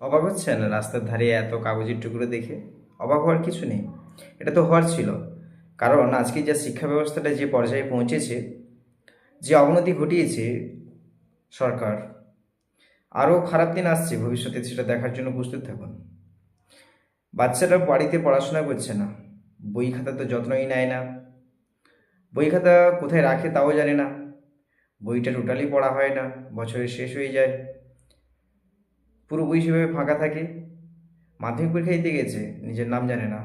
অবাক হচ্ছেন রাস্তার ধারে এত কাগজের টুকরো দেখে? অবাক হওয়ার কিছু নেই, এটা তো হওয়ার ছিল। কারণ আজকে যা শিক্ষা ব্যবস্থাটা যে পর্যায়ে পৌঁছেছে, যে অবনতি ঘটিয়েছে সরকার, আরও খারাপ দিন আসছে ভবিষ্যতে, সেটা দেখার জন্য প্রস্তুত থাকুন। বাচ্চারা বাড়িতে পড়াশোনা করছে না, বই খাতা তো যত্নই নেয় না, বই খাতা কোথায় রাখে তাও জানে না, বইটা টোটালি পড়া হয় না, বছরের শেষ হয়ে যায়, পুরো বই সেভাবে ফাঁকা থাকে। মাধ্যমিক পরীক্ষা দিতে গেছে, নিজের নাম জানে না,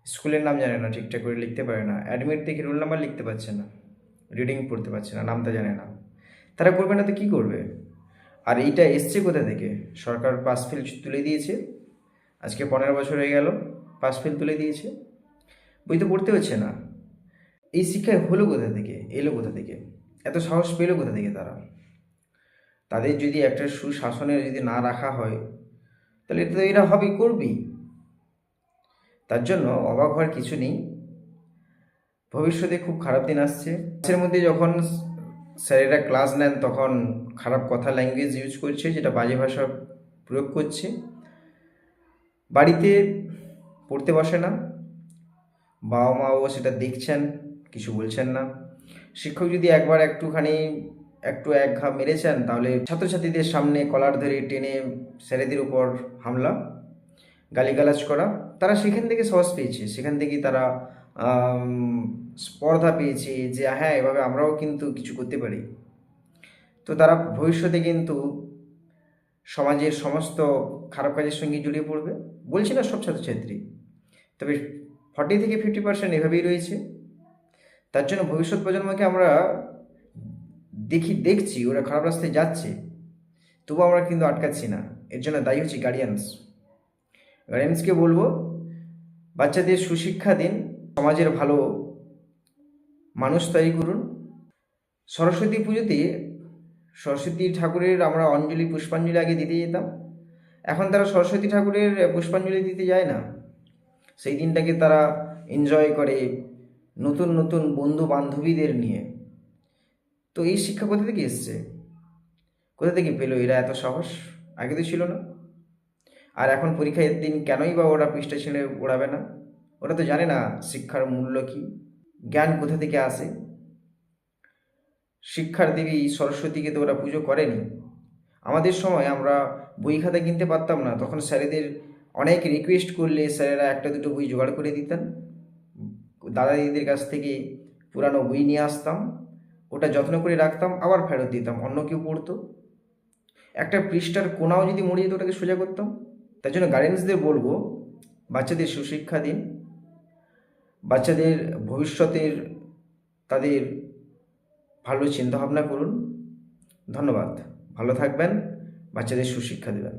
স্কুলের নাম জানে না, ঠিকঠাক করে লিখতে পারে না, অ্যাডমিট দেখে রোল নাম্বার লিখতে পারছে না, রিডিং পড়তে পারছে না, নামটা জানে না। তারা করবে না তো কী করবে? আর এইটা এসছে কোথা থেকে? সরকার পাস ফেল তুলে দিয়েছে, আজকে 15 বছর হয়ে গেল, পাস ফেল তুলে দিয়েছে, বই তো পড়তে হচ্ছে না। এই শিক্ষায় হলো কোথা থেকে, এলো কোথা থেকে, এত সাহস পেলো কোথা থেকে তারা? তাদের যদি একটা সুশাসনে যদি না রাখা হয়, তাহলে এটা তো এরা হবেই, করবেই। তার জন্য অবাক হওয়ার কিছু নেই, ভবিষ্যতে খুব খারাপ দিন আসছে। ক্লাসের মধ্যে যখন স্যারেরা ক্লাস নেন, তখন খারাপ কথা, ল্যাঙ্গুয়েজ ইউজ করছে, যেটা বাজে ভাষা প্রয়োগ করছে। বাড়িতে পড়তে বসে না, বাবা মাও সেটা দেখছেন, কিছু বলছেন না। শিক্ষক যদি একবার একটু এক ঘা মেরেছেন, তাহলে ছাত্রছাত্রীদের সামনে কলার ধরে টেনে স্যারেদের উপর হামলা, গালিগালাজ করা। তারা সেখান থেকে সাহস পেয়েছে, সেখান থেকেই তারা স্পর্ধা পেয়েছে যে হ্যাঁ, এভাবে আমরাও কিন্তু কিছু করতে পারি। তো তারা ভবিষ্যতে কিন্তু সমাজের সমস্ত খারাপ কাজের সঙ্গে জড়িয়ে পড়বে। বলছি না সব ছাত্রছাত্রী, তবে 40 থেকে 50% এভাবেই রয়েছে। তার জন্য ভবিষ্যৎ প্রজন্মকে আমরা দেখছি ওরা খারাপ রাস্তায় যাচ্ছে, তবু আমরা কিন্তু আটকাচ্ছি না। এর জন্য দায়ী হচ্ছে গার্ডিয়ানসকে বলবো, বাচ্চাদের সুশিক্ষা দিন, সমাজের ভালো মানুষ তৈরি করুন। সরস্বতী পুজোতে সরস্বতী ঠাকুরের আমরা পুষ্পাঞ্জলি আগে দিতে যেতাম, এখন তারা সরস্বতী ঠাকুরের পুষ্পাঞ্জলি দিতে যায় না। সেই দিনটাকে তারা এনজয় করে নতুন নতুন বন্ধু বান্ধবীদের নিয়ে। তো এই শিক্ষা কোথা থেকে এসছে? কোথা থেকে পেলো এরা এত সাহস? আগে তো ছিল না। আর এখন পরীক্ষার দিন কেনই বা ওরা পৃষ্ঠা ছিঁড়ে ওড়াবে না? ওরা তো জানে না শিক্ষার মূল্য কী, জ্ঞান কোথা থেকে আসে। শিক্ষার দেবী সরস্বতীকে তো ওরা পুজো করেনি। আমাদের সময় আমরা বই খাতা কিনতে পারতাম না, তখন স্যারেদের অনেক রিকোয়েস্ট করলে স্যারেরা একটা দুটো বই জোগাড় করে দিতেন। দাদা দিদিদের কাছ থেকে পুরানো বই নিয়ে আসতাম, ওটা যত্ন করে রাখতাম, আবার ফেরত দিতাম, অন্য কেউ পড়তো। একটা পৃষ্ঠার কোনাও যদি মরে যেত, ওটাকে সোজা করতাম। তার জন্য গার্ডিয়ানসদের বলবো, বাচ্চাদের সুশিক্ষা দিন, বাচ্চাদের ভবিষ্যতের তাদের ভালো চিন্তাভাবনা করুন। ধন্যবাদ, ভালো থাকবেন, বাচ্চাদের সুশিক্ষা দেবেন।